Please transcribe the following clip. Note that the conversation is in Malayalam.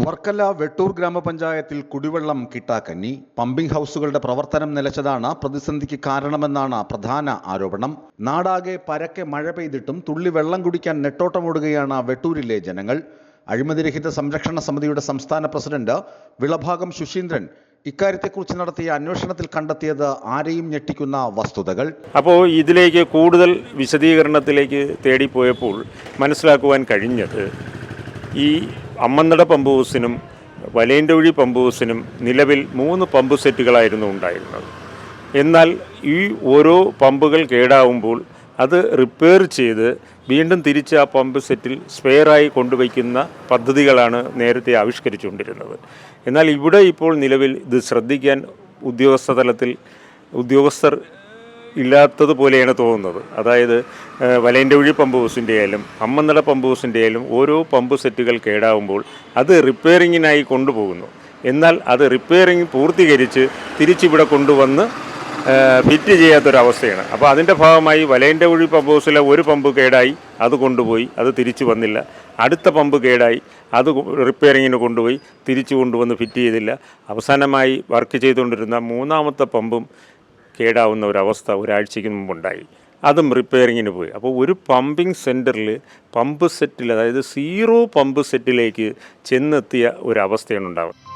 വർക്കല വെട്ടൂർ ഗ്രാമപഞ്ചായത്തിൽ കുടിവെള്ളം കിട്ടാക്കന്നി. പമ്പിംഗ് ഹൗസുകളുടെ പ്രവർത്തനം നിലച്ചതാണ് പ്രതിസന്ധിക്ക് കാരണമെന്നാണ് പ്രധാന ആരോപണം. നാടാകെ പരക്കെ മഴ പെയ്തിട്ടും തുള്ളി വെള്ളം കുടിക്കാൻ നെട്ടോട്ടമോടുകയാണ് വെട്ടൂരിലെ ജനങ്ങൾ. അഴിമതിരഹിത സംരക്ഷണ സമിതിയുടെ സംസ്ഥാന പ്രസിഡന്റ് വിളഭാഗം ശുശീന്ദ്രൻ ഇക്കാര്യത്തെക്കുറിച്ച് നടത്തിയ അന്വേഷണത്തിൽ കണ്ടെത്തിയത് ആരെയും ഞെട്ടിക്കുന്ന വസ്തുതകൾ. അപ്പോൾ ഇതിലേക്ക് കൂടുതൽ വിശദീകരണത്തിലേക്ക് തേടിപ്പോയപ്പോൾ മനസ്സിലാക്കുവാൻ കഴിഞ്ഞത് ഈ അമ്മന്നട പമ്പ് ഹൗസിനും വലയൻ്റൊഴി പമ്പ് ഹൗസിനും നിലവിൽ 3 പമ്പ് സെറ്റുകളായിരുന്നു ഉണ്ടായിരുന്നത്. എന്നാൽ ഈ ഓരോ പമ്പുകൾ കേടാവുമ്പോൾ അത് റിപ്പയർ ചെയ്ത് വീണ്ടും തിരിച്ച് ആ പമ്പ് സെറ്റിൽ സ്പെയറായി കൊണ്ടുവയ്ക്കുന്ന പദ്ധതികളാണ് നേരത്തെ ആവിഷ്കരിച്ചുകൊണ്ടിരുന്നത്. എന്നാൽ ഇവിടെ ഇപ്പോൾ നിലവിൽ ഇത് ശ്രദ്ധിക്കാൻ ഉദ്യോഗസ്ഥ തലത്തിൽ ഉദ്യോഗസ്ഥർ ഇല്ലാത്തതുപോലെയാണ് തോന്നുന്നത്. അതായത് വലയൻ്റൊഴി പമ്പ് ഹൗസിൻ്റെ ആയാലും അമ്മന്നട പമ്പ് ഹൗസിൻ്റെ ആയാലും ഓരോ പമ്പ് സെറ്റുകൾ കേടാവുമ്പോൾ അത് റിപ്പയറിങ്ങിനായി കൊണ്ടുപോകുന്നു. എന്നാൽ അത് റിപ്പയറിങ് പൂർത്തീകരിച്ച് തിരിച്ചിവിടെ കൊണ്ടുവന്ന് ഫിറ്റ് ചെയ്യാത്തൊരവസ്ഥയാണ്. അപ്പോൾ അതിൻ്റെ ഭാഗമായി വലയൻ്റൊഴി പമ്പ് ഹൗസിലെ ഒരു പമ്പ് കേടായി, അത് കൊണ്ടുപോയി, അത് തിരിച്ചു വന്നില്ല. അടുത്ത പമ്പ് കേടായി, അത് റിപ്പയറിങ്ങിന് കൊണ്ടുപോയി തിരിച്ചു കൊണ്ടുവന്ന് ഫിറ്റ് ചെയ്തില്ല. അവസാനമായി വർക്ക് ചെയ്തുകൊണ്ടിരുന്ന 3ാമത്തെ പമ്പും കേടാവുന്ന ഒരവസ്ഥ ഒരാഴ്ചയ്ക്ക് മുമ്പുണ്ടായി. അതും റിപ്പയറിങ്ങിന് പോയി. അപ്പോൾ ഒരു പമ്പിംഗ് സെൻറ്ററിൽ പമ്പ് സെറ്റിൽ, അതായത് 0 പമ്പ് സെറ്റിലേക്ക് ചെന്നെത്തിയ ഒരവസ്ഥയാണ് ഉണ്ടാവുന്നത്.